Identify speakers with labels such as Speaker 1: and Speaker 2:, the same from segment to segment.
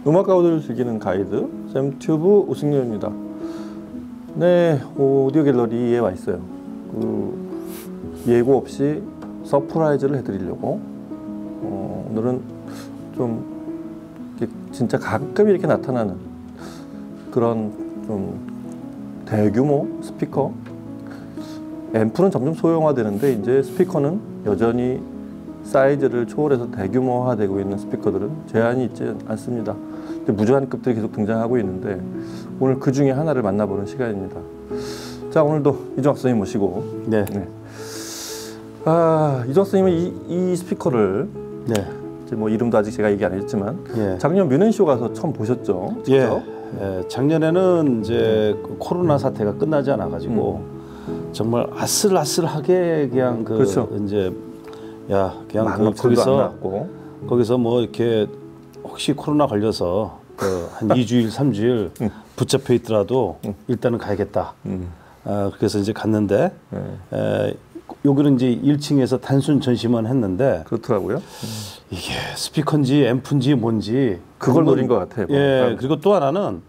Speaker 1: 음악 가우드를 즐기는 가이드 샘튜브 오승렬입니다. 네, 오디오 갤러리에 와 있어요. 예고 없이 서프라이즈를 해드리려고 오늘은 좀 진짜 가끔 이렇게 나타나는 그런 좀 대규모 스피커, 앰프는 점점 소형화되는데 이제 스피커는 여전히 사이즈를 초월해서 대규모화되고 있는 스피커들은 제한이 있지 않습니다. 무제한급들이 계속 등장하고 있는데 오늘 그 중에 하나를 만나보는 시간입니다. 자, 오늘도 이종학 선생님 모시고
Speaker 2: 네.
Speaker 1: 이종학 선생님은 이 스피커를 이제 뭐 이름도 아직 제가 얘기 안 했지만 작년 뮤넨쇼 가서 처음 보셨죠? 직접?
Speaker 2: 작년에는 이제 코로나 사태가 끝나지 않아 가지고 정말 아슬아슬하게 그냥
Speaker 1: 그렇죠.
Speaker 2: 이제 그냥 거기서 뭐 이렇게 혹시 코로나 걸려서 한 2주일 3주일 붙잡혀 있더라도 일단은 가야겠다. 그래서 이제 갔는데 여기는 이제 1층에서 단순 전시만 했는데
Speaker 1: 그렇더라고요.
Speaker 2: 이게 스피커인지 앰프인지 뭔지
Speaker 1: 그걸 노린 것 같아요.
Speaker 2: 그리고 또 하나는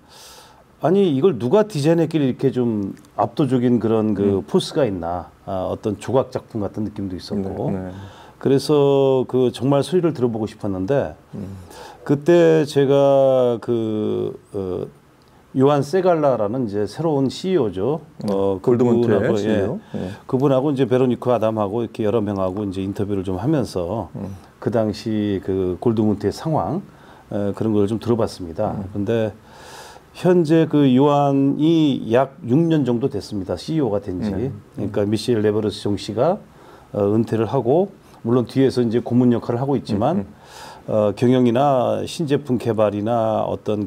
Speaker 2: 아니 이걸 누가 디자인했길래 이렇게 좀 압도적인 그런 그 포스가 있나, 어떤 조각 작품 같은 느낌도 있었고 그래서 정말 소리를 들어보고 싶었는데 그때 제가 요한 세갈라라는 이제 새로운 CEO죠.
Speaker 1: 골드문트의 CEO.
Speaker 2: 그분하고 이제 베로니카 아담하고 이렇게 여러 명하고 이제 인터뷰를 좀 하면서 그 당시 그 골드문트의 상황 그런 걸 좀 들어봤습니다. 그런데 현재 그 요한이 약 6년 정도 됐습니다. CEO가 된 지. 그러니까 미셸 레버르시옹 씨가 은퇴를 하고 물론 뒤에서 이제 고문 역할을 하고 있지만 경영이나 신제품 개발이나 어떤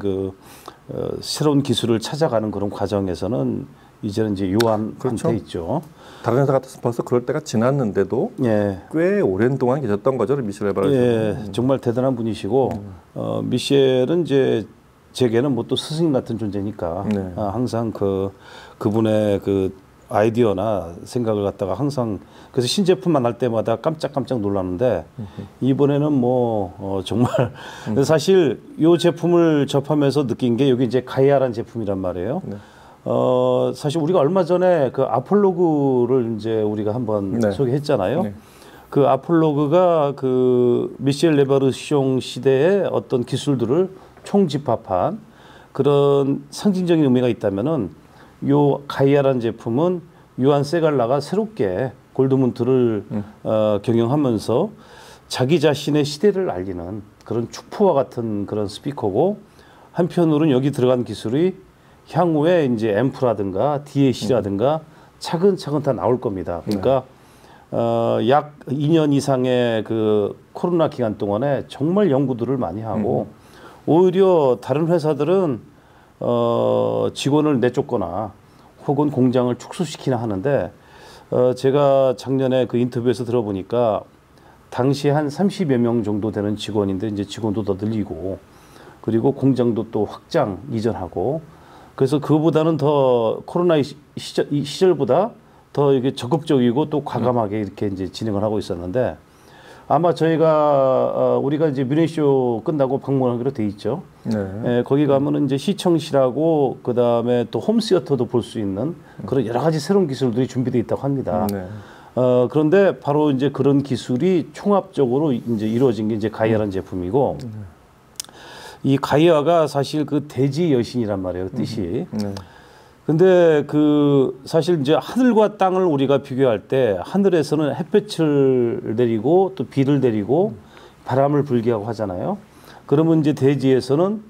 Speaker 2: 새로운 기술을 찾아가는 그런 과정에서는 이제는 이제 요한한테 있죠.
Speaker 1: 다른 회사 같아서 벌써 그럴 때가 지났는데도 꽤 오랜 동안 계셨던 거죠, 미셸 레버르시옹.
Speaker 2: 정말 대단한 분이시고 미셸은 이제 제게는 뭐 또 스승 같은 존재니까 항상 그분의 아이디어나 생각을 갖다가 항상 그래서 신제품만 할 때마다 깜짝깜짝 놀랐는데 이번에는 정말 사실 이 제품을 접하면서 느낀 게 여기 이제 가이아라는 제품이란 말이에요. 사실 우리가 얼마 전에 그 아폴로그를 이제 우리가 한번 소개했잖아요. 그 아폴로그가 미셸 레버르시옹 시대의 어떤 기술들을 총집합한 그런 상징적인 의미가 있다면은 요 가이아라는 제품은 요한 세갈라가 새롭게 골드문트를 경영하면서 자기 자신의 시대를 알리는 그런 축포와 같은 그런 스피커고, 한편으로는 여기 들어간 기술이 향후에 이제 앰프라든가 DAC라든가 차근차근 다 나올 겁니다. 그러니까 약 2년 이상의 그 코로나 기간 동안에 정말 연구들을 많이 하고 오히려 다른 회사들은 직원을 내쫓거나 혹은 공장을 축소시키나 하는데 제가 작년에 그 인터뷰에서 들어보니까 당시 한 30여 명 정도 되는 직원인데 이제 직원도 더 늘리고 그리고 공장도 또 확장 이전하고 그래서 그보다는 더 코로나 시절보다 더 이게 적극적이고 또 과감하게 이렇게 이제 진행을 하고 있었는데 아마 저희가 우리가 이제 뮤넨쇼 끝나고 방문하기로 돼 있죠. 거기 가면은 이제 시청실하고 그 다음에 또 홈시어터도 볼 수 있는 그런 여러 가지 새로운 기술들이 준비되어 있다고 합니다. 그런데 바로 이제 그런 기술이 총합적으로 이제 이루어진 게 이제 가이아라는 제품이고 이 가이아가 사실 그 대지 여신이란 말이에요, 뜻이. 근데 사실 이제 하늘과 땅을 우리가 비교할 때 하늘에서는 햇볕을 내리고 또 비를 내리고 바람을 불게 하고 하잖아요. 그러면 이제 대지에서는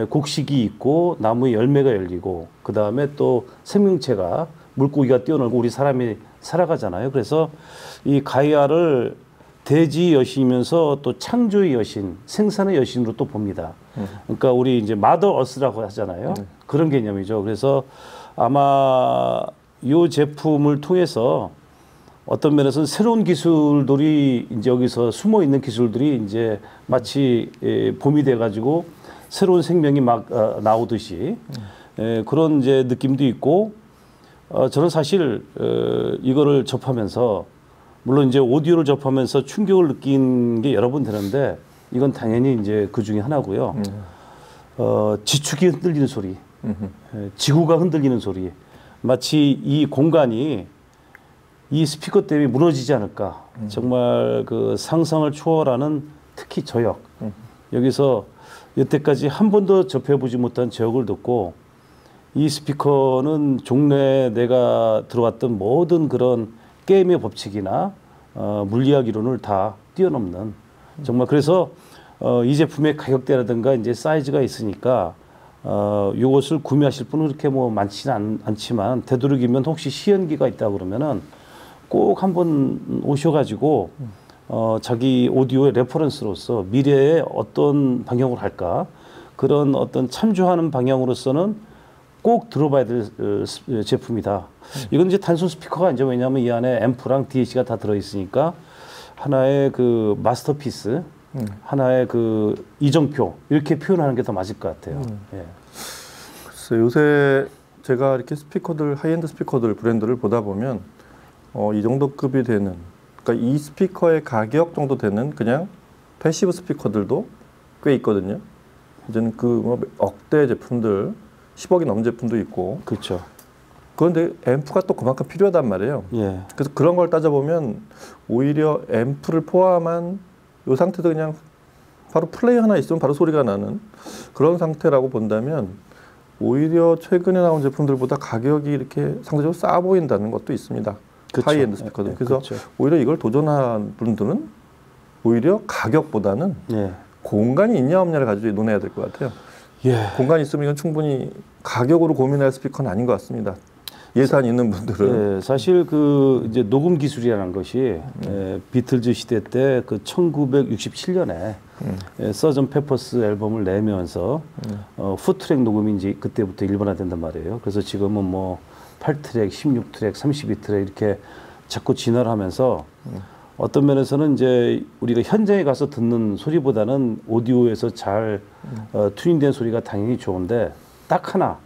Speaker 2: 곡식이 있고 나무에 열매가 열리고 그 다음에 또 생명체가 물고기가 뛰어놀고 우리 사람이 살아가잖아요. 그래서 이 가이아를 대지 여신이면서 또 창조의 여신, 생산의 여신으로 또 봅니다. 그러니까 우리 이제 마더 어스라고 하잖아요. 그런 개념이죠. 그래서 아마 이 제품을 통해서 어떤 면에서는 새로운 기술들이 이제 여기서 숨어 있는 기술들이 이제 마치 봄이 돼가지고 새로운 생명이 막 나오듯이 그런 이제 느낌도 있고 저는 사실 이거를 접하면서 물론 이제 오디오를 접하면서 충격을 느낀 게 여러 번 되는데 이건 당연히 이제 그 중에 하나고요. 지축이 흔들리는 소리, 지구가 흔들리는 소리, 마치 이 공간이 이 스피커 때문에 무너지지 않을까. 정말 그 상상을 초월하는 특히 저역. 여기서 여태까지 한 번도 접해보지 못한 저역을 듣고 이 스피커는 종래에 내가 들어왔던 모든 그런 게임의 법칙이나 물리학 이론을 다 뛰어넘는 정말 그래서 이 제품의 가격대라든가 이제 사이즈가 있으니까 이것을 구매하실 분은 그렇게 뭐 많지는 않지만 되도록이면 혹시 시연기가 있다 그러면은 꼭 한번 오셔가지고 자기 오디오의 레퍼런스로서 미래에 어떤 방향으로 할까 그런 어떤 참조하는 방향으로서는 꼭 들어봐야 될 제품이다. 이건 이제 단순 스피커가 아니죠. 왜냐하면 이 안에 앰프랑 DAC가 다 들어있으니까 하나의 그 마스터피스, 하나의 그 이정표 이렇게 표현하는 게 더 맞을 것 같아요. 예.
Speaker 1: 글쎄 요새 제가 이렇게 스피커들 하이엔드 스피커들 브랜드를 보다 보면 이 정도 급이 되는 그러니까 이 스피커의 가격 정도 되는 그냥 패시브 스피커들도 꽤 있거든요. 이제는 그 뭐 억대 제품들 10억이 넘는 제품도 있고.
Speaker 2: 그렇죠.
Speaker 1: 그런데 앰프가 또 그만큼 필요하단 말이에요.
Speaker 2: 예.
Speaker 1: 그래서 그런 걸 따져보면 오히려 앰프를 포함한 이 상태도 그냥 바로 플레이 하나 있으면 바로 소리가 나는 그런 상태라고 본다면 오히려 최근에 나온 제품들보다 가격이 이렇게 상대적으로 싸 보인다는 것도 있습니다.
Speaker 2: 그쵸.
Speaker 1: 하이엔드 스피커들. 그래서
Speaker 2: 그쵸.
Speaker 1: 오히려 이걸 도전한 분들은 오히려 가격보다는
Speaker 2: 예.
Speaker 1: 공간이 있냐 없냐를 가지고 논해야 될 것 같아요.
Speaker 2: 예.
Speaker 1: 공간이 있으면 이건 충분히 가격으로 고민할 스피커는 아닌 것 같습니다. 예산 있는 분들은.
Speaker 2: 예, 사실 그 이제 녹음 기술이라는 것이 비틀즈 시대 때 그 1967년에 서전 페퍼스 앨범을 내면서 후트랙 녹음이 이제 그때부터 일반화된단 말이에요. 그래서 지금은 뭐 8트랙, 16트랙, 32트랙 이렇게 자꾸 진화를 하면서 어떤 면에서는 이제 우리가 현장에 가서 듣는 소리보다는 오디오에서 잘 튜닝된 소리가 당연히 좋은데 딱 하나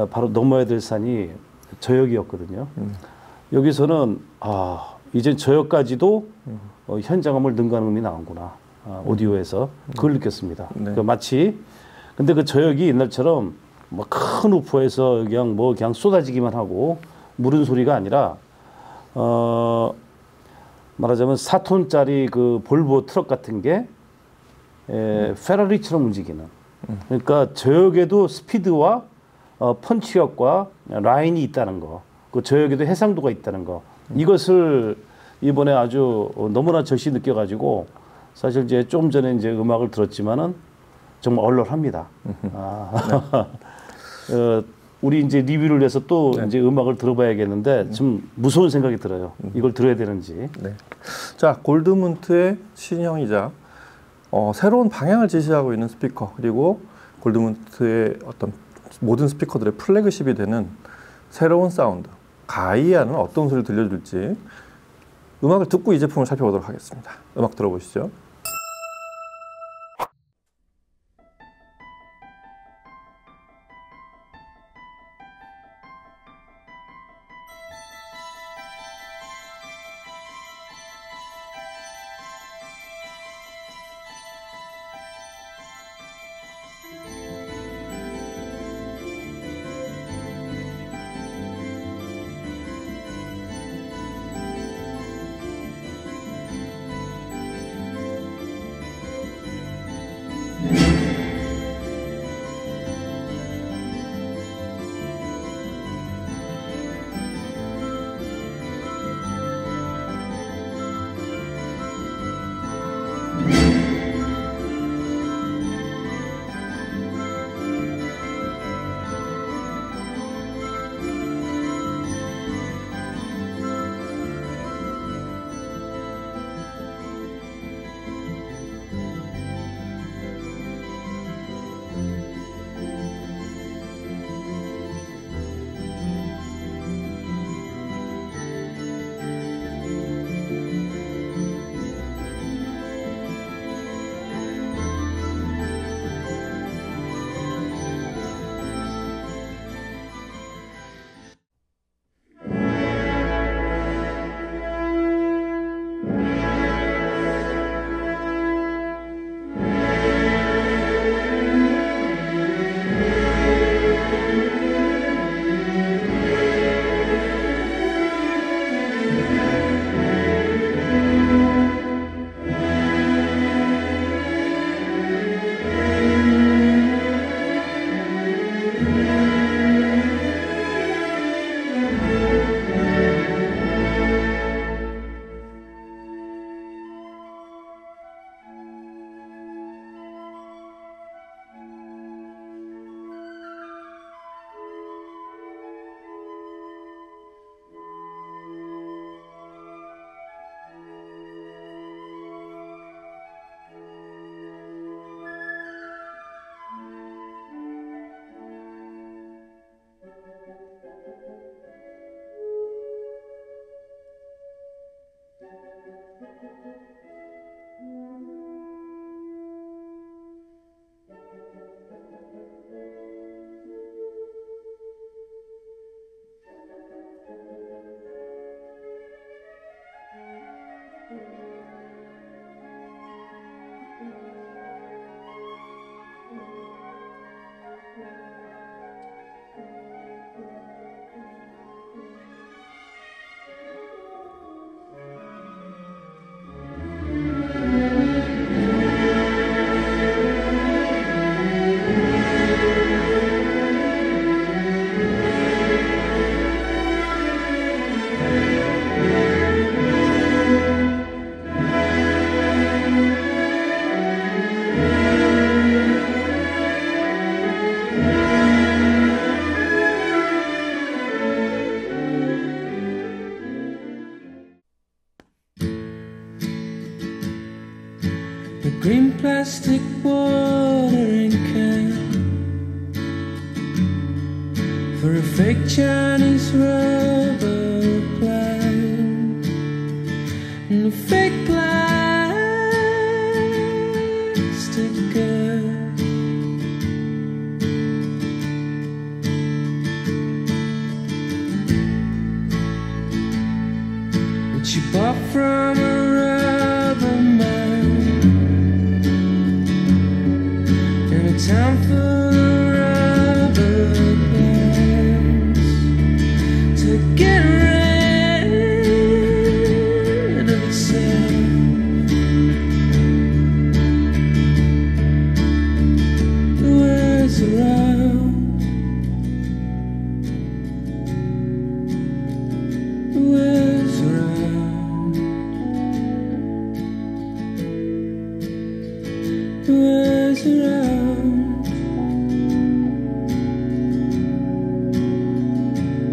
Speaker 2: 바로 넘어야 될 산이 저역이었거든요. 여기서는 이제 저역까지도 현장음을 능가능이 나온구나. 오디오에서 그걸 느꼈습니다.
Speaker 1: 네.
Speaker 2: 그 마치 근데 그 저역이 옛날처럼 뭐 큰 우퍼에서 그냥 쏟아지기만 하고 무른 소리가 아니라 말하자면 4톤짜리 그 볼보 트럭 같은 게 페라리처럼 움직이는. 그러니까 저역에도 스피드와 펀치력과 라인이 있다는 거, 그 저역에도 해상도가 있다는 거, 이것을 이번에 아주 너무나 절실히 느껴가지고 사실 이제 조금 전에 이제 음악을 들었지만은 정말 얼얼합니다. 우리 이제 리뷰를 위해서 또 이제 음악을 들어봐야겠는데 좀 무서운 생각이 들어요. 이걸 들어야 되는지.
Speaker 1: 네. 자, 골드문트의 신형이자 새로운 방향을 제시하고 있는 스피커 그리고 골드문트의 어떤 모든 스피커들의 플래그십이 되는 새로운 사운드 가이아는 어떤 소리를 들려줄지 음악을 듣고 이 제품을 살펴보도록 하겠습니다. 음악 들어보시죠.
Speaker 3: plastic watering can for a fake Chinese rubber plant and a fake plastic girl. Which you bought from a rubber man in a town full of rubber bands to get rid of itself. The world's around, the world's around, the world's around,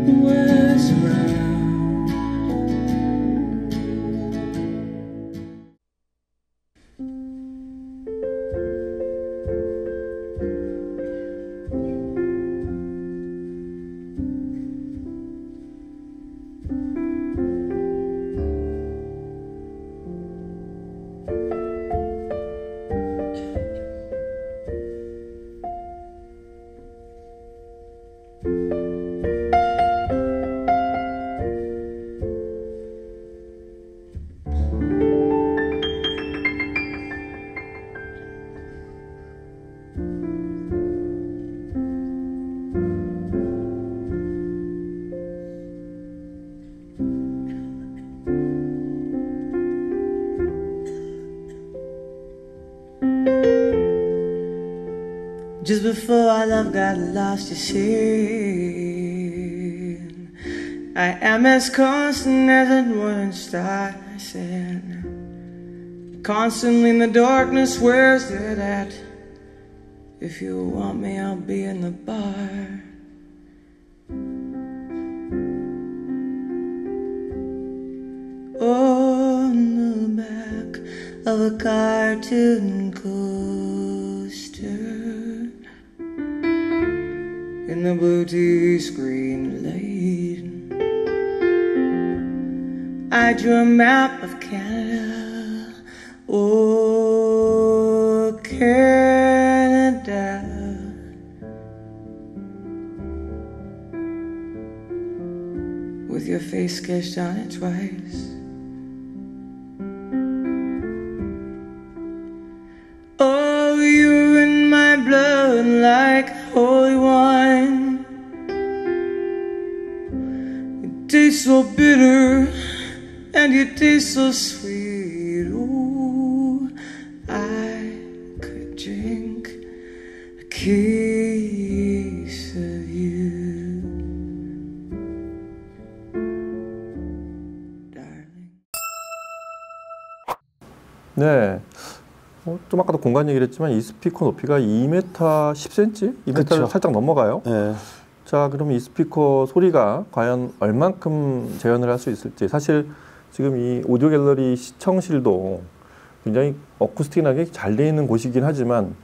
Speaker 3: the world's around. Just before our love got lost, you see, I am as constant as a morning star. I said, constantly in the darkness, where's it at? If you want me, I'll be in the bar. On the back of a cartoon coaster, in the blue tea-screen light, I drew a map of Canada. Oh, Canada. With your face sketched on it twice. Oh, you're in my blood like holy wine. You taste so bitter and you taste so sweet. Oh, I could drink a case of you, darling.
Speaker 1: 네. 좀 아까도 공간 얘기를 했지만 이 스피커 높이가 2m 10cm? 2m를
Speaker 2: 그쵸.
Speaker 1: 살짝 넘어가요.
Speaker 2: 네.
Speaker 1: 자, 그럼 이 스피커 소리가 과연 얼만큼 재현을 할 수 있을지. 사실 지금 이 오디오 갤러리 시청실도 굉장히 어쿠스틱하게 잘 돼 있는 곳이긴 하지만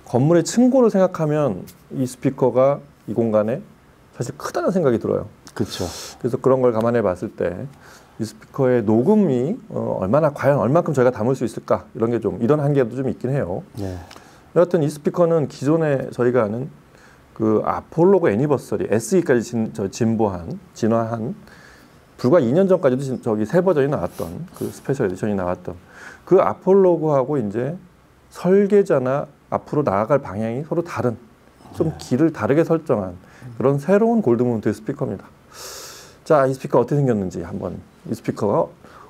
Speaker 1: 건물의 층고를 생각하면 이 스피커가 이 공간에 사실 크다는 생각이 들어요.
Speaker 2: 그렇죠.
Speaker 1: 그래서 그런 걸 감안해 봤을 때 이 스피커의 녹음이 과연 얼만큼 저희가 담을 수 있을까, 이런 게 좀, 이런 한계도 좀 있긴 해요.
Speaker 2: 네.
Speaker 1: 여하튼 이 스피커는 기존에 저희가 아는 그 아폴로그 애니버서리 SE까지 진화한 불과 2년 전까지도 저기 새 버전이 나왔던 그 스페셜 에디션이 나왔던 그 아폴로그하고 이제 설계자나 앞으로 나아갈 방향이 서로 다른, 좀 길을 다르게 설정한 그런 새로운 골드마운트의 스피커입니다. 자, 이 스피커 어떻게 생겼는지 한번, 이 스피커가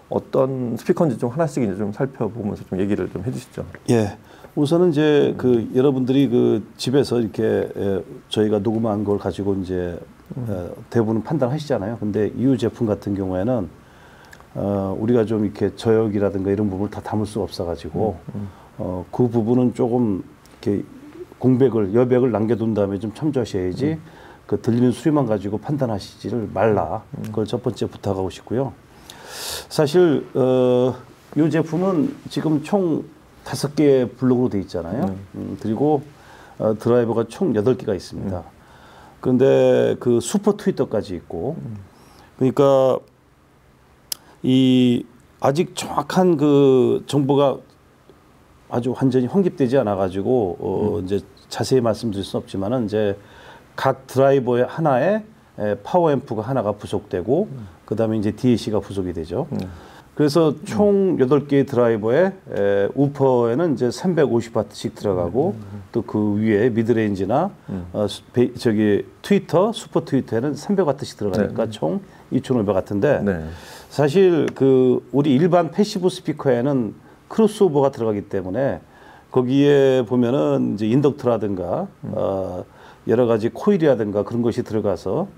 Speaker 1: 어떤 스피커인지 좀 하나씩 이제 좀 살펴보면서 좀 얘기를 좀 해주시죠.
Speaker 2: 예. 우선은 이제 그 여러분들이 그 집에서 이렇게 저희가 녹음한 걸 가지고 이제 대부분 판단하시잖아요. 근데 이 제품 같은 경우에는 우리가 좀 이렇게 저역이라든가 이런 부분을 다 담을 수가 없어가지고 그 부분은 조금 이렇게 여백을 남겨둔 다음에 좀 참조하셔야지 그 들리는 소리만 가지고 판단하시지를 말라. 그걸 첫 번째 부탁하고 싶고요. 사실 이 제품은 지금 총 5개의 블록으로 돼 있잖아요. 그리고 드라이버가 총 8개가 있습니다. 그런데 그 슈퍼 트위터까지 있고, 그러니까 이 아직 정확한 그 정보가 아주 완전히 확립되지 않아 가지고 이제 자세히 말씀드릴 수는 없지만은 이제 각 드라이버의 하나에 파워 앰프가 하나가 부속되고 그다음에 이제 DAC가 부속이 되죠. 그래서 총 8개의 드라이버에 우퍼에는 이제 350와트씩 들어가고 또 그 위에 미드레인지나 저기 트위터, 슈퍼 트위터에는 300와트씩 들어가니까 총 2,500와트인데
Speaker 1: 네.
Speaker 2: 사실 그 우리 일반 패시브 스피커에는 크로스오버가 들어가기 때문에 거기에 보면은 이제 인덕터라든가 여러 가지 코일이라든가 그런 것이 들어가서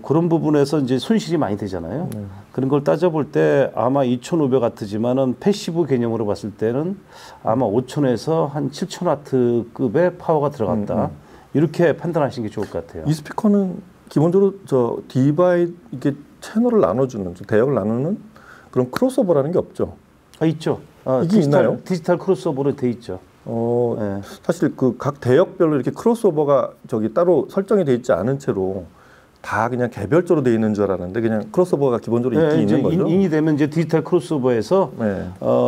Speaker 2: 그런 부분에서 이제 손실이 많이 되잖아요. 그런 걸 따져볼 때 아마 2,500와트지만은 패시브 개념으로 봤을 때는 아마 5,000에서 한 7,000와트급의 파워가 들어갔다. 이렇게 판단하시는 게 좋을 것 같아요.
Speaker 1: 이 스피커는 기본적으로 저 디바이 이게 채널을 나눠주는 대역을 나누는 그런 크로스오버라는 게 없죠.
Speaker 2: 있죠.
Speaker 1: 이게 있나요?
Speaker 2: 디지털 크로스오버로 돼 있죠. 네.
Speaker 1: 사실 그 각 대역별로 이렇게 크로스오버가 저기 따로 설정이 돼 있지 않은 채로 다 그냥 개별적으로 돼 있는 줄 알았는데 그냥 크로스오버가 기본적으로 있긴 있는 거죠.
Speaker 2: 인이 되면 이제 디지털 크로스오버에서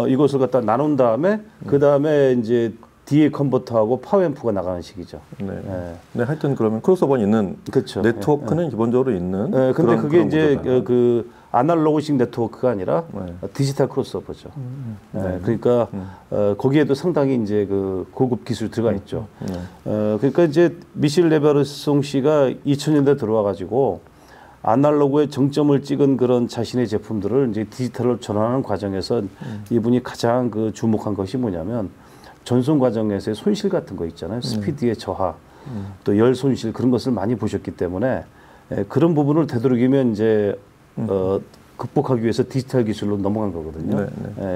Speaker 2: 이것을 갖다 나눈 다음에 그 다음에 이제 DA 컨버터하고 파워앰프가 나가는 식이죠.
Speaker 1: 네, 하여튼 그러면 크로스오버는 있는
Speaker 2: 그렇죠.
Speaker 1: 네트워크는 기본적으로 있는.
Speaker 2: 근데 그게 이제 그 아날로그식 네트워크가 아니라 디지털 크로스오버죠. 그러니까 거기에도 상당히 이제 그 고급 기술이 들어가 있죠. 그러니까 이제 미셸 레베르송 씨가 2000년대 들어와 가지고 아날로그의 정점을 찍은 그런 자신의 제품들을 이제 디지털로 전환하는 과정에서 이분이 가장 그 주목한 것이 뭐냐면 전송 과정에서의 손실 같은 거 있잖아요. 스피드의 저하, 또 열 손실 그런 것을 많이 보셨기 때문에 그런 부분을 되도록이면 이제 극복하기 위해서 디지털 기술로 넘어간 거거든요.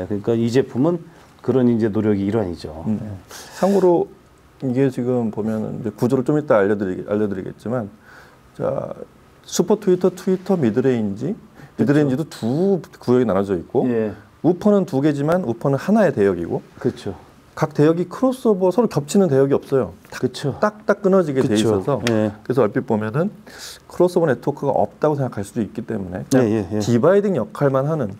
Speaker 2: 그러니까 이 제품은 그런 이제 노력이 일환이죠.
Speaker 1: 참고로 이게 지금 보면 이제 구조를 좀 이따 알려드리겠지만, 자 슈퍼 트위터 미드레인지, 미드레인지도 두 구역이 나눠져 있고, 우퍼는 2개지만 우퍼는 하나의 대역이고,
Speaker 2: 그렇죠.
Speaker 1: 각 대역이 크로스오버 서로 겹치는 대역이 없어요.
Speaker 2: 그렇죠.
Speaker 1: 딱딱 끊어지게 돼 있어서 그래서 얼핏 보면은 크로스오버 네트워크가 없다고 생각할 수도 있기 때문에 디바이딩 역할만 하는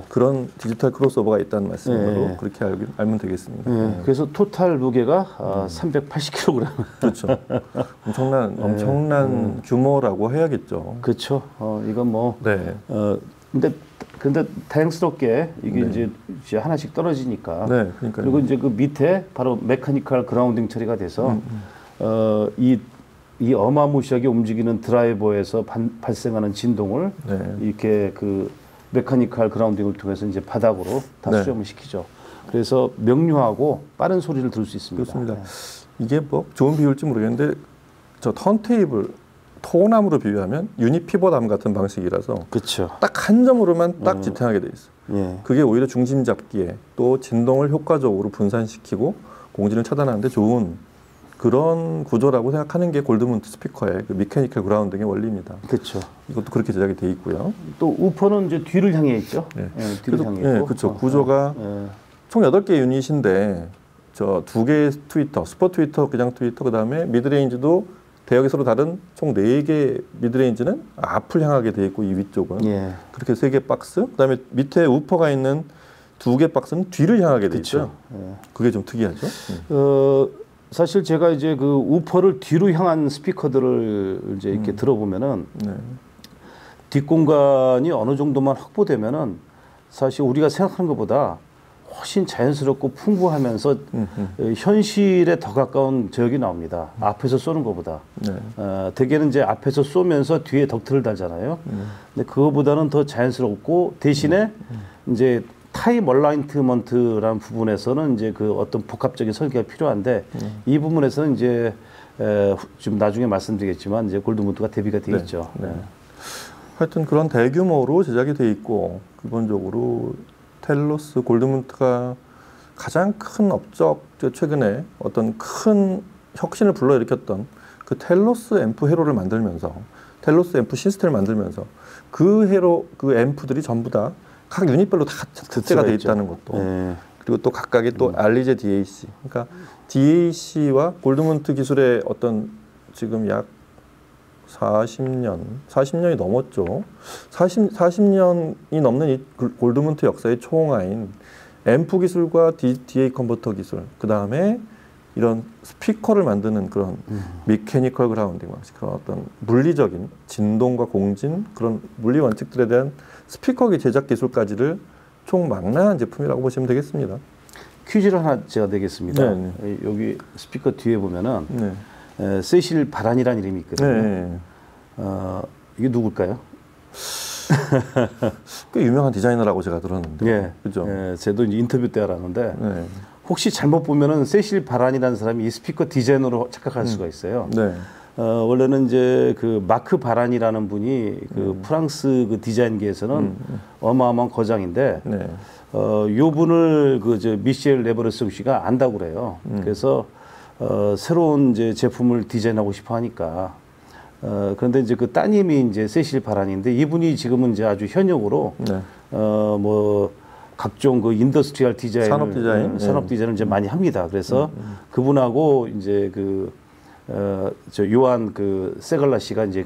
Speaker 1: 그런 디지털 크로스오버가 있다는 말씀으로 그렇게 알면 되겠습니다.
Speaker 2: 그래서 토탈 무게가 380kg.
Speaker 1: 그렇죠. 엄청난 규모라고 해야겠죠.
Speaker 2: 그렇죠. 이건 뭐 근데 다행스럽게 이게 이제 하나씩 떨어지니까. 그리고 이제 그 밑에 바로 메카니컬 그라운딩 처리가 돼서 이 어마무시하게 움직이는 드라이버에서 발생하는 진동을 이렇게 그 메카니컬 그라운딩을 통해서 이제 바닥으로 다 수렴을 시키죠. 그래서 명료하고 빠른 소리를 들을 수 있습니다.
Speaker 1: 그렇습니다. 이게 뭐 좋은 비율일지 모르겠는데 저 턴테이블 토남으로 비유하면 유니피버담 같은 방식이라서 딱 한 점으로만 딱 지탱하게 돼 있어요. 그게 오히려 중심 잡기에 또 진동을 효과적으로 분산시키고 공진을 차단하는데 좋은 그런 구조라고 생각하는 게 골드문트 스피커의 그 미케니컬 그라운딩의 원리입니다. 이것도 그렇게 제작이 돼 있고요.
Speaker 2: 또 우퍼는 이제 뒤를 향해 있죠. 뒤를 향해 있고.
Speaker 1: 그렇죠. 구조가 총 8개 유닛인데 저 2개의 트위터, 슈퍼 트위터, 그냥 트위터, 그다음에 미드레인지도 대역이 서로 다른 총 4개 미드레인지는 앞을 향하게 돼 있고 이 위쪽은 그렇게 3개 박스, 그다음에 밑에 우퍼가 있는 2개 박스는 뒤를 향하게 돼 있죠. 그게 좀 특이하죠.
Speaker 2: 사실 제가 이제 그 우퍼를 뒤로 향한 스피커들을 이제 이렇게 들어보면은 뒷공간이 어느 정도만 확보되면은 사실 우리가 생각하는 것보다 훨씬 자연스럽고 풍부하면서 현실에 더 가까운 저역이 나옵니다. 앞에서 쏘는 것보다. 대개는 이제 앞에서 쏘면서 뒤에 덕트를 달잖아요. 근데 그거보다는 더 자연스럽고 대신에 이제 타임 얼라인트먼트라는 부분에서는 이제 그 어떤 복합적인 설계가 필요한데 이 부분에서는 이제 좀 나중에 말씀드리겠지만 이제 골드문트가 대비가 돼 있죠.
Speaker 1: 하여튼 그런 대규모로 제작이 돼 있고 기본적으로 텔로스 골드문트가 가장 큰 업적 최근에 어떤 큰 혁신을 불러일으켰던 그 텔로스 앰프 회로를 만들면서 텔로스 앰프 시스템을 만들면서 그 앰프들이 전부 다 각 유닛별로 다 탑재가 돼 있다는 것도 그리고 또 각각의 또 알리제 DAC. 그러니까 DAC와 골드문트 기술의 어떤 지금 약 40년이 넘었죠. 40년이 넘는 이 골드문트 역사의 초홍아인 앰프 기술과 DA 컨버터 기술, 그 다음에 이런 스피커를 만드는 그런 미케니컬 그라운딩 방식, 그런 어떤 물리적인 진동과 공진, 그런 물리 원칙들에 대한 스피커 제작 기술까지를 총망라한 제품이라고 보시면 되겠습니다.
Speaker 2: 퀴즈를 하나 제가 내겠습니다.
Speaker 1: 네.
Speaker 2: 여기 스피커 뒤에 보면은
Speaker 1: 네.
Speaker 2: 세실 바란이라는 이름이 있거든요.
Speaker 1: 네.
Speaker 2: 이게 누굴까요?
Speaker 1: 꽤 유명한 디자이너라고 제가 들었는데.
Speaker 2: 예.
Speaker 1: 그죠?
Speaker 2: 예, 저도 이제 인터뷰 때 알았는데
Speaker 1: 네.
Speaker 2: 혹시 잘못 보면은 세실 바란이라는 사람이 이 스피커 디자이너로 착각할 수가 있어요.
Speaker 1: 네.
Speaker 2: 원래는 이제 그 마크 바란이라는 분이 그 프랑스 그 디자인계에서는 어마어마한 거장인데
Speaker 1: 네.
Speaker 2: 요 분을 그 저 미셸 레버르송 씨가 안다고 그래요. 그래서 새로운 이제 제품을 디자인하고 싶어 하니까 그런데 이제 그 따님이 이제 세실 바란인데 이분이 지금은 이제 아주 현역으로
Speaker 1: 네.
Speaker 2: 뭐 각종 그 인더스트리얼 디자인, 산업
Speaker 1: 네.
Speaker 2: 디자인을 이제 많이 합니다. 그래서 그분하고 이제 그 저 요한 그 세갈라 씨가 이제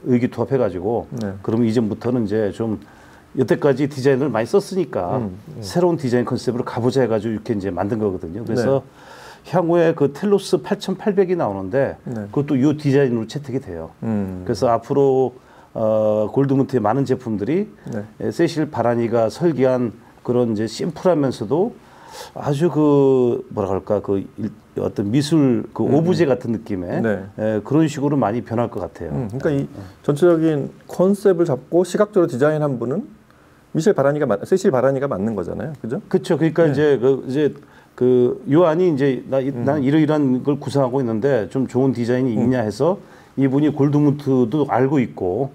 Speaker 2: 의기투합해가지고
Speaker 1: 네.
Speaker 2: 그러면 이전부터는 이제 좀 여태까지 디자인을 많이 썼으니까 새로운 디자인 컨셉으로 가보자 해가지고 이렇게 이제 만든 거거든요. 그래서 향후에 그 텔로스 8800이 나오는데
Speaker 1: 네.
Speaker 2: 그것도 이 디자인으로 채택이 돼요. 그래서 앞으로 골드문트의 많은 제품들이 세실 바라니가 설계한 그런 이제 심플하면서도 아주 그 뭐라 그럴까 그 어떤 미술 그 오브제 같은 느낌의 그런 식으로 많이 변할 것 같아요.
Speaker 1: 그러니까 이 전체적인 컨셉을 잡고 시각적으로 디자인한 분은 세실 바라니가 맞는 거잖아요, 그죠?
Speaker 2: 그렇죠. 그러니까 이제 그 요한이 이제 나는 이러이러한 걸 구상하고 있는데 좀 좋은 디자인이 있냐 해서 이분이 골드문트도 알고 있고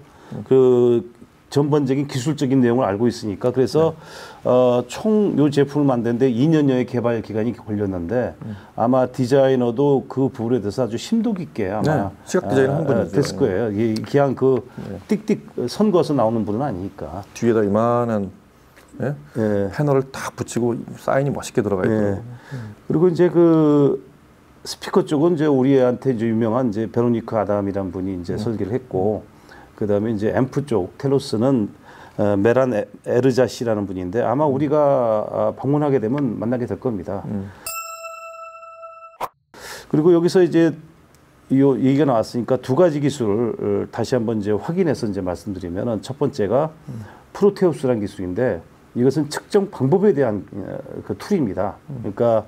Speaker 2: 그 전반적인 기술적인 내용을 알고 있으니까 그래서 총 요 제품을 만드는데 2년여의 개발 기간이 걸렸는데 아마 디자이너도 그 부분에 대해서 아주 심도 깊게 아마
Speaker 1: 시각 디자인 한 분이죠.
Speaker 2: 됐을 거예요. 그냥 그 띡띡 선 그어서 나오는 분은 아니니까.
Speaker 1: 뒤에다 이만한 패널을 딱 붙이고 사인이 멋있게 들어가 있고.
Speaker 2: 그리고 이제 그 스피커 쪽은 이제 우리한테 이제 유명한 이제 베로니카 아담이라는 분이 이제 설계를 했고, 그 다음에 이제 앰프 쪽 텔로스는 메란 에르자 씨라는 분인데 아마 우리가 방문하게 되면 만나게 될 겁니다. 그리고 여기서 이제 이 얘기가 나왔으니까 두 가지 기술을 다시 한번 이제 확인해서 이제 말씀드리면은 첫 번째가 프로테우스라는 기술인데 이것은 측정 방법에 대한 그 툴입니다. 그러니까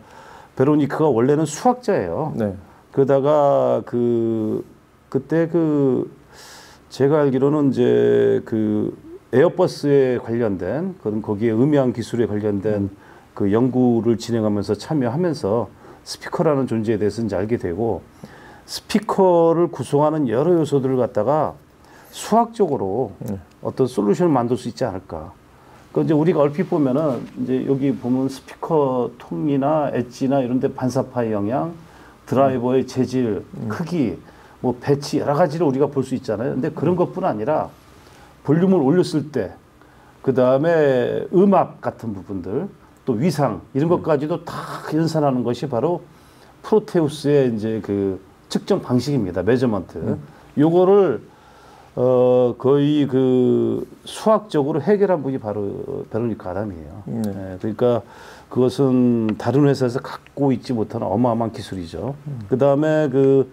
Speaker 2: 베로니카가 원래는 수학자예요. 그러다가 그때 제가 알기로는 이제 그 에어버스에 관련된 그런 거기에 음향 기술에 관련된 그 연구를 진행하면서 참여하면서 스피커라는 존재에 대해서 이제 알게 되고 스피커를 구성하는 여러 요소들을 갖다가 수학적으로 어떤 솔루션을 만들 수 있지 않을까. 그 이제 우리가 얼핏 보면은 이제 여기 보면 스피커 통이나 엣지나 이런 데 반사파의 영향, 드라이버의 재질, 크기, 뭐 배치 여러 가지를 우리가 볼 수 있잖아요. 근데 그런 것뿐 아니라 볼륨을 올렸을 때, 그 다음에 음악 같은 부분들, 또 위상 이런 것까지도 다 연산하는 것이 바로 프로테우스의 이제 그 측정 방식입니다. 메저먼트. 요거를 거의 그 수학적으로 해결한 분이 바로 베로니카 아담이에요. 그러니까 그것은 다른 회사에서 갖고 있지 못한 어마어마한 기술이죠. 그 다음에 그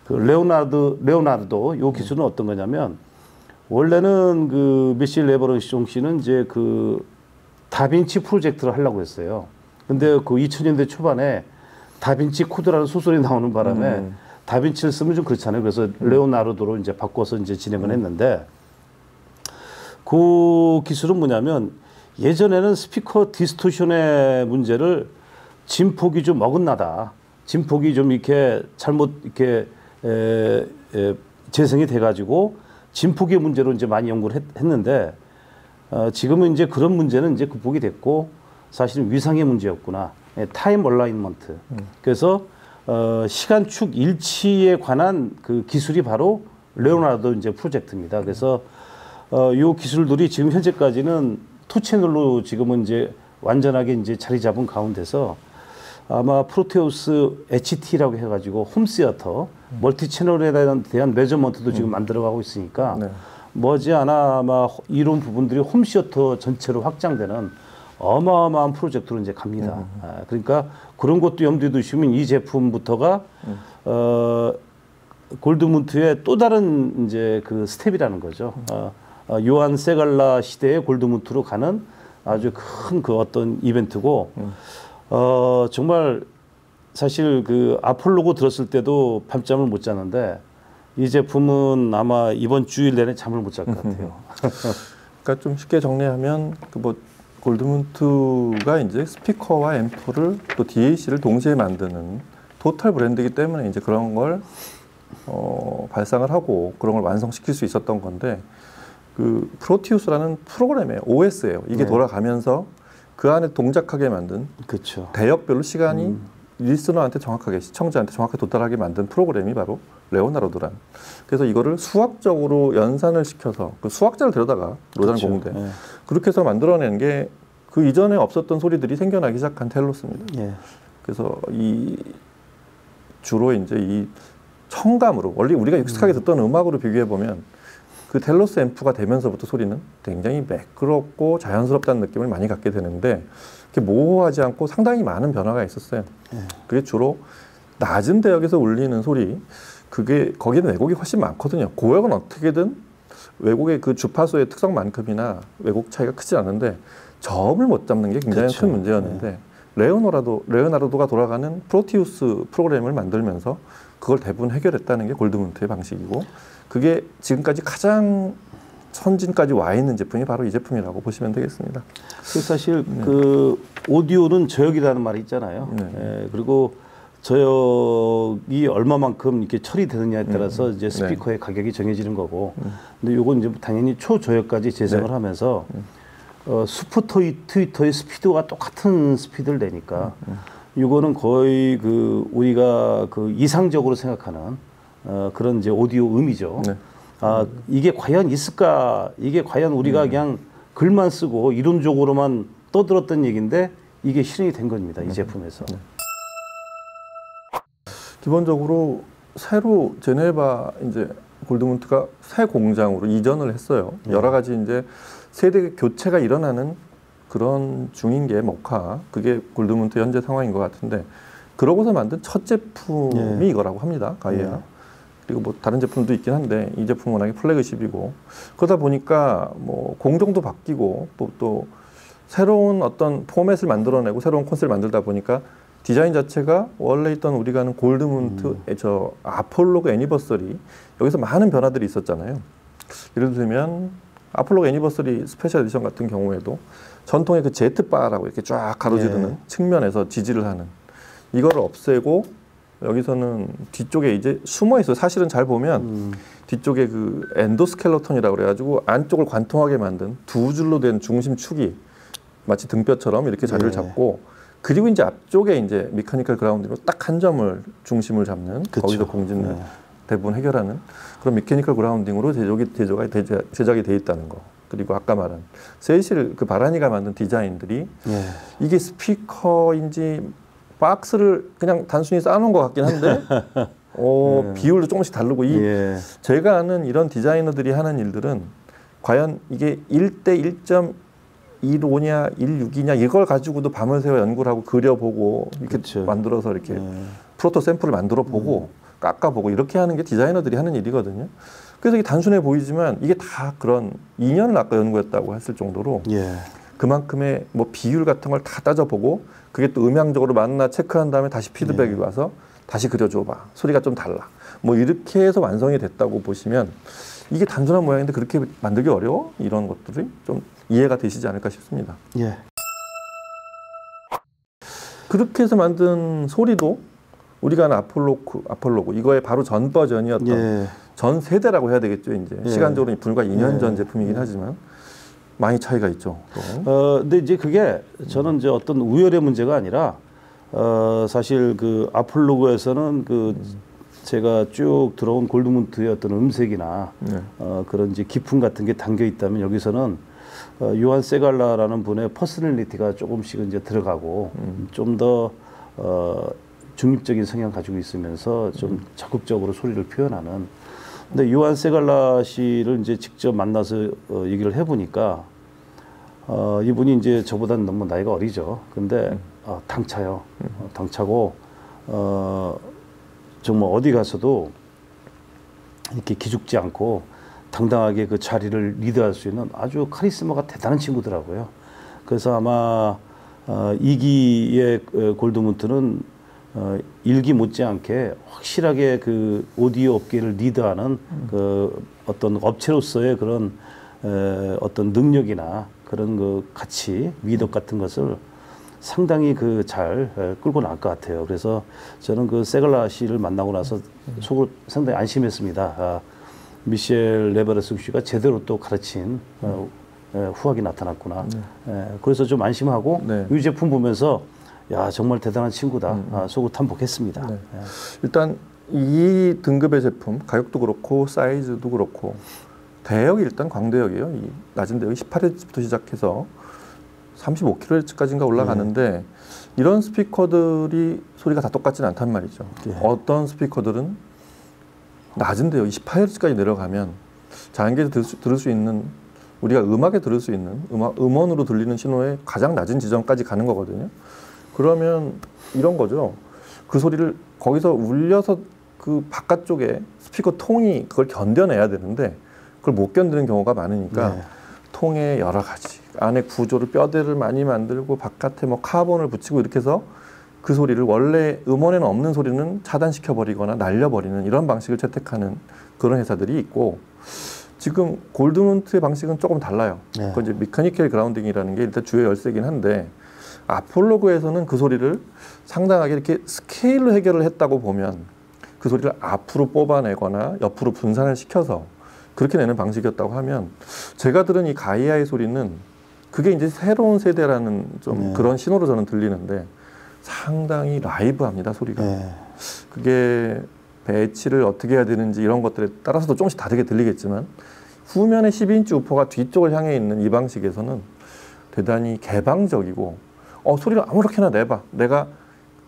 Speaker 2: 레오나르도 요 기술은 어떤 거냐면 원래는 그 미셸 레버르송 씨는 이제 그 다빈치 프로젝트를 하려고 했어요. 근데 그 2000년대 초반에 다빈치 코드라는 소설이 나오는 바람에 다빈치를 쓰면 좀 그렇잖아요. 그래서 레오나르도로 이제 바꿔서 이제 진행을 했는데 그 기술은 뭐냐면 예전에는 스피커 디스토션의 문제를 진폭이 좀 어긋나다. 진폭이 좀 이렇게 잘못 이렇게 재생이 돼가지고 진폭의 문제로 이제 많이 연구를 했는데 지금은 이제 그런 문제는 이제 극복이 됐고 사실은 위상의 문제였구나. 타임 얼라인먼트. 그래서 시간축 일치에 관한 그 기술이 바로 레오나르도 이제 프로젝트입니다. 그래서 이 기술들이 지금 현재까지는 투 채널로 지금은 이제 완전하게 이제 자리 잡은 가운데서 아마 프로테우스 HT라고 해가지고 홈시어터 멀티 채널에 대한 메저먼트도 지금 만들어가고 있으니까
Speaker 1: 네.
Speaker 2: 머지않아 아마 이런 부분들이 홈시어터 전체로 확장되는 어마어마한 프로젝트로 이제 갑니다. 그러니까 그런 것도 염두에 두시면 이 제품부터가 골드문트의 또 다른 이제 그 스텝이라는 거죠. 요한 세갈라 시대의 골드문트로 가는 아주 큰 그 어떤 이벤트고, 정말 사실 그 아폴로고 들었을 때도 밤잠을 못 자는데 이 제품은 아마 이번 주일 내내 잠을 못 잘 것 같아요.
Speaker 1: 그러니까 좀 쉽게 정리하면 그 뭐 골드문트가 이제 스피커와 앰프를 또 DAC를 동시에 만드는 토탈 브랜드이기 때문에 이제 그런 걸 발상을 하고 그런 걸 완성시킬 수 있었던 건데, 그 프로티우스라는 프로그램이에요. OS예요. 이게
Speaker 2: 네.
Speaker 1: 돌아가면서 그 안에 동작하게 만든
Speaker 2: 그렇죠.
Speaker 1: 대역별로 시간이 리스너한테 정확하게, 시청자한테 정확하게 도달하게 만든 프로그램이 바로 레오나르도란. 그래서 이거를 수학적으로 연산을 시켜서 그 수학자를 데려다가 로잔
Speaker 2: 그렇죠.
Speaker 1: 공대
Speaker 2: 네.
Speaker 1: 그렇게 해서 만들어낸 게 그 이전에 없었던 소리들이 생겨나기 시작한 텔로스입니다.
Speaker 2: 예.
Speaker 1: 그래서 이 주로 이제 이 청감으로, 원래 우리가 익숙하게 듣던 음악으로 비교해 보면 그 텔로스 앰프가 되면서부터 소리는 굉장히 매끄럽고 자연스럽다는 느낌을 많이 갖게 되는데, 그게 모호하지 않고 상당히 많은 변화가 있었어요. 그게 주로 낮은 대역에서 울리는 소리, 그게 거기는 왜곡이 훨씬 많거든요. 고역은 어떻게든 왜곡의 그 주파수의 특성만큼이나 왜곡 차이가 크지 않은데 저음을 못 잡는 게 굉장히
Speaker 2: 그렇죠.
Speaker 1: 큰 문제였는데, 레오나르도가 돌아가는 프로티우스 프로그램을 만들면서 그걸 대부분 해결했다는 게 골드문트의 방식이고, 그게 지금까지 가장 선진까지 와 있는 제품이 바로 이 제품이라고 보시면 되겠습니다.
Speaker 2: 사실 그 오디오는 저역이라는 말이 있잖아요. 예, 그리고 저역이 얼마만큼 이렇게 처리되느냐에 따라서 이제 스피커의 가격이 정해지는 거고, 근데 요건 이제 당연히 초저역까지 재생을 하면서 슈퍼 트위터의 스피드와 똑같은 스피드를 내니까 이거는 거의 그 우리가 그 이상적으로 생각하는 그런 이제 오디오 음이죠.
Speaker 1: 네.
Speaker 2: 이게 과연 있을까? 이게 과연 우리가 그냥 글만 쓰고 이론적으로만 떠들었던 얘기인데 이게 실현이 된 겁니다. 이 제품에서.
Speaker 1: 기본적으로 새로 제네바 이제 골드문트가 새 공장으로 이전을 했어요. 여러 가지 이제 세대 교체가 일어나는 그런 중인 게 모카, 그게 골드문트 현재 상황인 것 같은데, 그러고서 만든 첫 제품이 이거라고 합니다. 가이아. 그리고 뭐 다른 제품도 있긴 한데 이 제품은 워낙에 플래그십이고, 그러다 보니까 뭐 공정도 바뀌고 또 새로운 어떤 포맷을 만들어내고 새로운 콘셉트를 만들다 보니까 디자인 자체가 원래 있던 우리가 아는 골드문트의 저 아폴로그 애니버서리, 여기서 많은 변화들이 있었잖아요. 예를 들면 아폴로그 애니버서리 스페셜 에디션 같은 경우에도 전통의 그 제트바라고 이렇게 쫙 가로지르는 측면에서 지지를 하는 이거를 없애고, 여기서는 뒤쪽에 이제 숨어 있어요. 사실은 잘 보면 뒤쪽에 그 엔도스켈레톤이라고 그래가지고 안쪽을 관통하게 만든 두 줄로 된 중심축이 마치 등뼈처럼 이렇게 자리를 잡고, 그리고 이제 앞쪽에 이제 미카니컬 그라운딩으로 딱 한 점을 중심을 잡는, 거기서 공진을 대부분 해결하는 그런 미케니컬 그라운딩으로 제작이 돼 있다는 거. 그리고 아까 말한 세실 그 바라니가 만든 디자인들이 이게 스피커인지 박스를 그냥 단순히 쌓아놓은 것 같긴 한데 비율도 조금씩 다르고, 제가 아는 이런 디자이너들이 하는 일들은 과연 이게 1대 1.15냐 1.6이냐 이걸 가지고도 밤을 새워 연구를 하고 그려보고 이렇게 만들어서 이렇게 프로토 샘플을 만들어 보고 깎아보고 이렇게 하는 게 디자이너들이 하는 일이거든요. 그래서 이게 단순해 보이지만 이게 다 그런 2년을 아까 연구했다고 했을 정도로 그만큼의 뭐 비율 같은 걸 다 따져보고, 그게 또 음향적으로 맞나 체크한 다음에 다시 피드백이 와서 다시 그려줘봐, 소리가 좀 달라, 뭐 이렇게 해서 완성이 됐다고 보시면, 이게 단순한 모양인데 그렇게 만들기 어려워? 이런 것들이 좀 이해가 되시지 않을까 싶습니다. 그렇게 해서 만든 소리도 우리가 아는 아폴로그 이거의 바로 전 버전이었던 전 세대라고 해야 되겠죠. 이제 시간적으로 불과 2년 전 제품이긴 하지만 많이 차이가 있죠.
Speaker 2: 근데 이제 그게 저는 이제 어떤 우열의 문제가 아니라 사실 그 아폴로그에서는 그 제가 쭉 들어온 골드문트의 어떤 음색이나 그런 이제 기품 같은 게 담겨 있다면, 여기서는 요한 세갈라라는 분의 퍼스널리티가 조금씩 이제 들어가고 좀 더 중립적인 성향 가지고 있으면서 좀 적극적으로 소리를 표현하는. 근데 요한 세갈라 씨를 이제 직접 만나서 얘기를 해보니까 이분이 이제 저보다는 너무 나이가 어리죠. 근데 당차요. 당차고 정말 어디 가서도 이렇게 기죽지 않고 당당하게 그 자리를 리드할 수 있는 아주 카리스마가 대단한 친구더라고요. 그래서 아마 2기의 골드문트는 1기 못지않게 확실하게 그 오디오 업계를 리드하는 그 어떤 업체로서의 그런 어떤 능력이나 그런 그 가치, 미덕 같은 것을 상당히 그 잘 끌고 나갈 것 같아요. 그래서 저는 그 세갈라 씨를 만나고 나서 속을 상당히 안심했습니다. 미셸 레베르송 씨가 제대로 또 가르친 후학이 나타났구나. 그래서 좀 안심하고 이 제품 보면서 야 정말 대단한 친구다. 속을 탐복했습니다.
Speaker 1: 일단 이 등급의 제품 가격도 그렇고 사이즈도 그렇고 대역이 일단 광대역이에요. 이 낮은 대역이 18Hz부터 시작해서 35kHz까지인가 올라가는데 이런 스피커들이 소리가 다 똑같지는 않단 말이죠. 어떤 스피커들은 낮은 대역이 18Hz까지 내려가면 자연계에서 들을 수 있는 우리가 음악에 들을 수 있는 음원으로 들리는 신호의 가장 낮은 지점까지 가는 거거든요. 그러면 이런 거죠. 그 소리를 거기서 울려서 그 바깥쪽에 스피커 통이 그걸 견뎌내야 되는데 그걸 못 견디는 경우가 많으니까 통에 여러 가지 안에 구조를 뼈대를 많이 만들고 바깥에 뭐 카본을 붙이고 이렇게 해서 그 소리를 원래 음원에는 없는 소리는 차단시켜 버리거나 날려버리는 이런 방식을 채택하는 그런 회사들이 있고 지금 골드문트의 방식은 조금 달라요. 그건 이제 메커니컬 그라운딩이라는 게 일단 주요 열쇠긴 한데 아폴로그에서는 그 소리를 상당하게 이렇게 스케일로 해결을 했다고 보면 그 소리를 앞으로 뽑아내거나 옆으로 분산을 시켜서 그렇게 내는 방식이었다고 하면 제가 들은 이 가이아의 소리는 그게 이제 새로운 세대라는 좀 그런 신호로 저는 들리는데 상당히 라이브합니다, 소리가. 그게 배치를 어떻게 해야 되는지 이런 것들에 따라서도 조금씩 다르게 들리겠지만 후면에 12인치 우퍼가 뒤쪽을 향해 있는 이 방식에서는 대단히 개방적이고 소리를 아무렇게나 내봐. 내가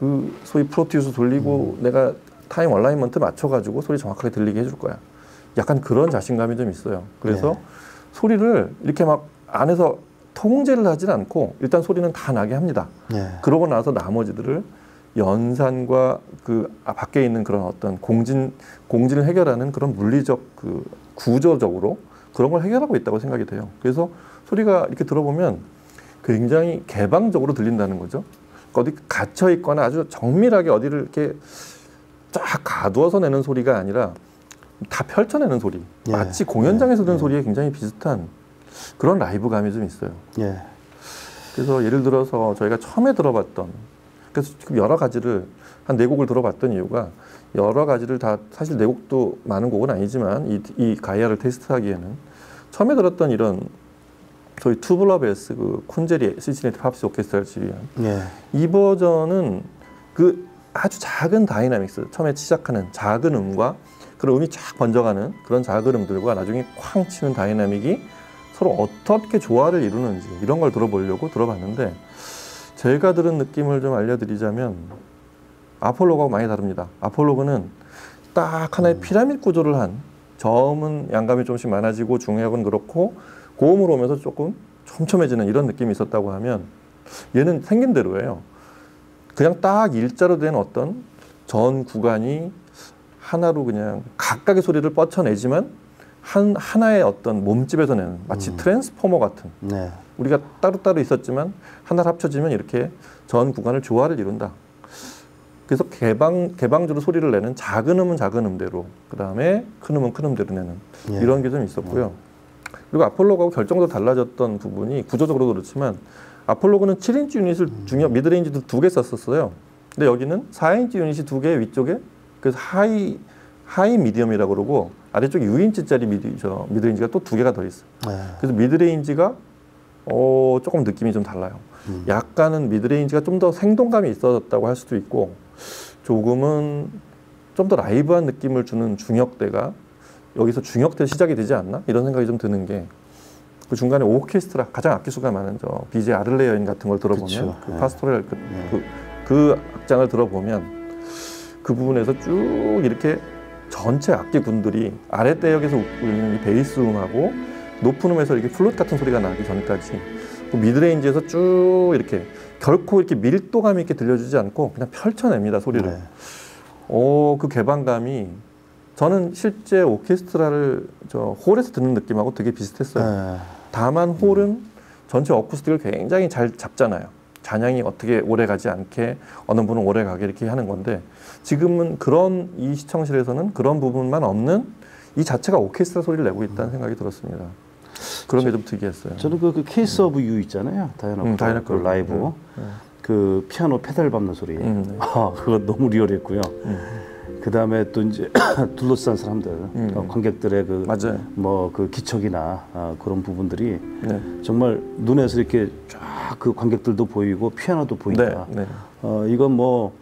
Speaker 1: 그 소위 프로듀스 돌리고 내가 타임 얼라이먼트 맞춰가지고 소리 정확하게 들리게 해줄 거야. 약간 그런 자신감이 좀 있어요. 그래서 소리를 이렇게 막 안에서 통제를 하진 않고 일단 소리는 다 나게 합니다. 그러고 나서 나머지들을 연산과 그 밖에 있는 그런 어떤 공진을 해결하는 그런 물리적 그 구조적으로 그런 걸 해결하고 있다고 생각이 돼요. 그래서 소리가 이렇게 들어보면 굉장히 개방적으로 들린다는 거죠. 어디 갇혀 있거나 아주 정밀하게 어디를 이렇게 쫙 가두어서 내는 소리가 아니라 다 펼쳐내는 소리. 마치 공연장에서 듣는 소리에 굉장히 비슷한 그런 라이브감이 좀 있어요. 그래서 예를 들어서 저희가 처음에 들어봤던 그래서 지금 여러 가지를 한 4곡을 들어봤던 이유가 여러 가지를 다 사실 4곡도 많은 곡은 아니지만 이 가이아를 테스트하기에는 처음에 들었던 이런 저희 투블러 베스 그 콘제리 시시네티 팝스 오케스트라를 지휘한 이 버전은 그 아주 작은 다이나믹스 처음에 시작하는 작은 음과 그런 음이 쫙 번져가는 그런 작은 음들과 나중에 쾅 치는 다이나믹이 서로 어떻게 조화를 이루는지 이런 걸 들어보려고 들어봤는데 제가 들은 느낌을 좀 알려드리자면 아폴로그하고 많이 다릅니다. 아폴로그는 딱 하나의 피라미드 구조를 한 저음은 양감이 조금씩 많아지고 중역은 그렇고 고음으로 오면서 조금 촘촘해지는 이런 느낌이 있었다고 하면 얘는 생긴 대로예요. 그냥 딱 일자로 된 어떤 전 구간이 하나로 그냥 각각의 소리를 뻗쳐내지만 하나의 어떤 몸집에서 내는 마치 트랜스포머 같은 우리가 따로따로 있었지만 하나로 합쳐지면 이렇게 전 구간을 조화를 이룬다. 그래서 개방주로 소리를 내는 작은 음은 작은 음대로 그 다음에 큰 음은 큰 음대로 내는 이런 게 좀 있었고요. 그리고 아폴로그하고 결정적으로 달라졌던 부분이 구조적으로도 그렇지만 아폴로그는 7인치 유닛을 중요 미드레인지도 2개 썼었어요. 근데 여기는 4인치 유닛이 2개 위쪽에 그래서 하이 미디엄이라고 그러고 아래쪽에 6인치짜리 미드레인지가 또 2개가 더 있어요. 그래서 미드레인지가 조금 느낌이 좀 달라요. 약간은 미드레인지가 좀 더 생동감이 있었다고 할 수도 있고 조금은 좀 더 라이브한 느낌을 주는 중역대가 여기서 중역대 시작이 되지 않나? 이런 생각이 좀 드는 게 그 중간에 오케스트라 가장 악기 수가 많은 저 BJ 아들레 여인 같은 걸 들어보면
Speaker 2: 그쵸.
Speaker 1: 그
Speaker 2: 네.
Speaker 1: 파스토렐 그 악장을 들어보면 그 부분에서 쭉 이렇게 전체 악기 군들이 아래 대역에서 울리는 이 베이스 음하고 높은 음에서 이렇게 플룻 같은 소리가 나기 전까지 그 미드레인지에서 쭉 이렇게 결코 이렇게 밀도감 있게 들려주지 않고 그냥 펼쳐냅니다 소리를.
Speaker 2: 네.
Speaker 1: 그 개방감이 저는 실제 오케스트라를 저 홀에서 듣는 느낌하고 되게 비슷했어요.
Speaker 2: 네.
Speaker 1: 다만 홀은 전체 어쿠스틱을 굉장히 잘 잡잖아요. 잔향이 어떻게 오래 가지 않게 어느 분은 오래 가게 이렇게 하는 건데 지금은 그런 이 시청실에서는 그런 부분만 없는 이 자체가 오케스트라 소리를 내고 있다는 생각이 들었습니다. 그런 게 좀 특이했어요.
Speaker 2: 저는 그 케이스 오브 유 있잖아요. 다이아나 그 라이브. 그 피아노 페달 밟는 소리.
Speaker 1: 네.
Speaker 2: 그거 너무 리얼했고요. 그 다음에 또 이제 둘러싼 사람들, 관객들의 그
Speaker 1: 맞아요.
Speaker 2: 뭐 그 기척이나 그런 부분들이
Speaker 1: 네.
Speaker 2: 정말 눈에서 이렇게 쫙 그 관객들도 보이고 피아노도 보인다.
Speaker 1: 네.
Speaker 2: 이건 뭐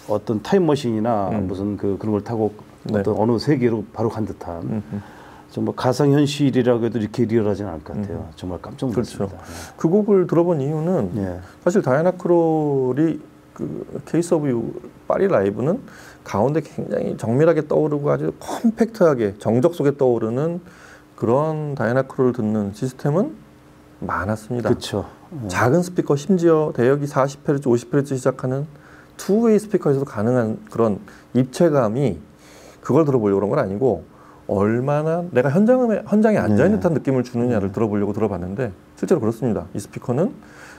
Speaker 2: 어떤 타임머신이나 무슨 그런 걸 타고 어떤 어느 세계로 바로 간 듯한. 정말 가상현실이라고 해도 이렇게 리얼하지는 않을 것 같아요. 정말 깜짝 놀랐습니다.
Speaker 1: 그렇죠. 그 곡을 들어본 이유는 사실 다이아나 크롤이 그 케이스 오브 유 파리 라이브는 가운데 굉장히 정밀하게 떠오르고 아주 컴팩트하게 정적 속에 떠오르는 그런 다이아나 크롤을 듣는 시스템은 많았습니다.
Speaker 2: 그렇죠.
Speaker 1: 작은 스피커 심지어 대역이 40Hz, 50Hz 시작하는 투웨이 스피커에서도 가능한 그런 입체감이 그걸 들어보려고 그런 건 아니고 얼마나 내가 현장에 앉아있는 듯한 느낌을 주느냐를 들어보려고 들어봤는데 실제로 그렇습니다. 이 스피커는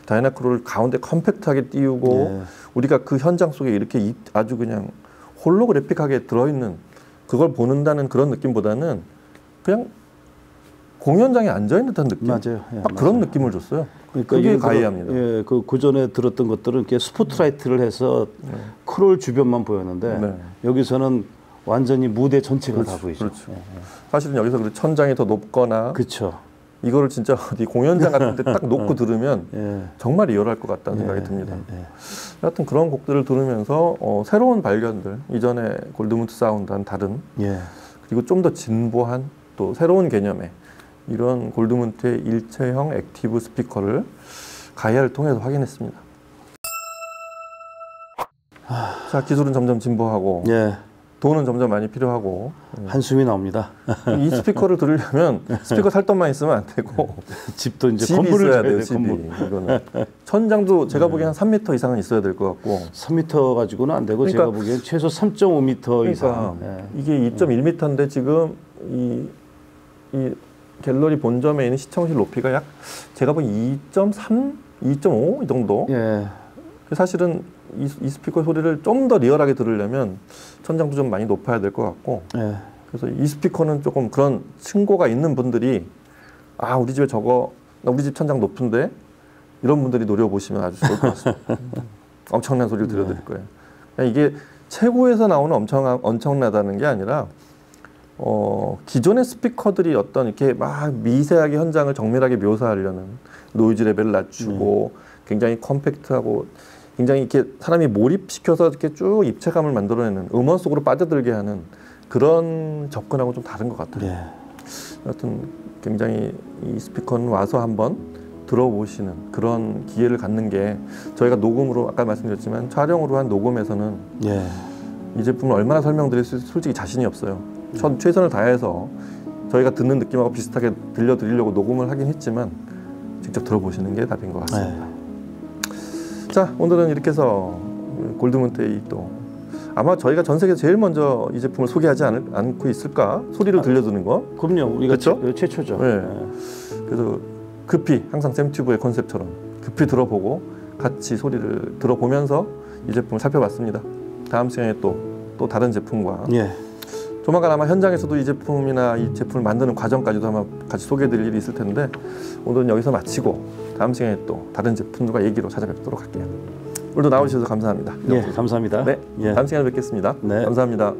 Speaker 1: 다이아나 크롤을 가운데 컴팩트하게 띄우고 우리가 그 현장 속에 이렇게 아주 그냥 홀로그래픽하게 들어있는 그걸 보는다는 그런 느낌보다는 그냥 공연장에 앉아있는 듯한 느낌?
Speaker 2: 맞아요.
Speaker 1: 딱 그런 느낌을 줬어요.
Speaker 2: 그러니까
Speaker 1: 그게 가이합니다.
Speaker 2: 그 고전에 들었던 것들은 이렇게 스포트라이트를 해서 크롤 주변만 보였는데 여기서는 완전히 무대 전체가 다 보이죠.
Speaker 1: 그렇죠. 사실은 여기서 그 천장이 더 높거나
Speaker 2: 그렇죠.
Speaker 1: 이거를 진짜 어디 공연장 같은 데 딱 놓고 들으면 정말 리얼할 것 같다는 생각이 듭니다. 하여튼 그런 곡들을 들으면서 새로운 발견들, 이전에 골드문트 사운드와는 다른 그리고 좀 더 진보한 또 새로운 개념의 이런 골드문트의 일체형 액티브 스피커를 가이아를 통해서 확인했습니다. 자, 기술은 점점 진보하고 돈은 점점 많이 필요하고
Speaker 2: 한숨이 나옵니다.
Speaker 1: 이 스피커를 들으려면 스피커 살 돈만 있으면 안 되고
Speaker 2: 집도 이제
Speaker 1: 집이
Speaker 2: 건물을
Speaker 1: 있어야
Speaker 2: 줘야
Speaker 1: 돼요.
Speaker 2: 돼,
Speaker 1: 집이.
Speaker 2: 건물.
Speaker 1: 이거는 천장도 제가 보기엔 한 3m 이상은 있어야 될 것 같고
Speaker 2: 3m 가지고는 안 되고 제가 보기엔 최소 3.5m 이상.
Speaker 1: 이게 2.1m인데 지금 이 갤러리 본점에 있는 시청실 높이가 약 제가 보기엔 2.3, 2.5 이 정도. 사실은 이 스피커 소리를 좀 더 리얼하게 들으려면 천장도 좀 많이 높아야 될 것 같고 그래서 이 스피커는 조금 그런 층고가 있는 분들이 우리 집에 우리 집 천장 높은데 이런 분들이 노려보시면 아주 좋을 것 같습니다. 엄청난 소리를 들려드릴 거예요. 이게 최고에서 나오는 엄청나다는 게 아니라 기존의 스피커들이 어떤 이렇게 막 미세하게 현장을 정밀하게 묘사하려는 노이즈 레벨을 낮추고 굉장히 컴팩트하고 굉장히 이렇게 사람이 몰입시켜서 이렇게 쭉 입체감을 만들어내는 음원 속으로 빠져들게 하는 그런 접근하고 좀 다른 것 같아요. 하여튼 굉장히 이 스피커는 와서 한번 들어보시는 그런 기회를 갖는 게 저희가 녹음으로 아까 말씀드렸지만 촬영으로 한 녹음에서는 이 제품을 얼마나 설명드릴 수 있을지 솔직히 자신이 없어요. 최선을 다해서 저희가 듣는 느낌하고 비슷하게 들려드리려고 녹음을 하긴 했지만 직접 들어보시는 게 답인 것 같습니다. 자, 오늘은 이렇게 해서 골드문트의 또 아마 저희가 전 세계에서 제일 먼저 이 제품을 소개하지 않고 있을까? 소리를 들려주는 거.
Speaker 2: 그럼요. 우리가
Speaker 1: 그렇죠?
Speaker 2: 최초죠.
Speaker 1: 그래서 급히 항상 샘튜브의 컨셉처럼 급히 들어보고 같이 소리를 들어보면서 이 제품을 살펴봤습니다. 다음 시간에 또 다른 제품과 조만간 아마 현장에서도 이 제품이나 이 제품을 만드는 과정까지도 아마 같이 소개해드릴 일이 있을 텐데 오늘은 여기서 마치고 다음 시간에 또 다른 제품들과 얘기로 찾아뵙도록 할게요. 오늘도 나와주셔서 감사합니다.
Speaker 2: 감사합니다.
Speaker 1: 다음 시간에 뵙겠습니다. 감사합니다.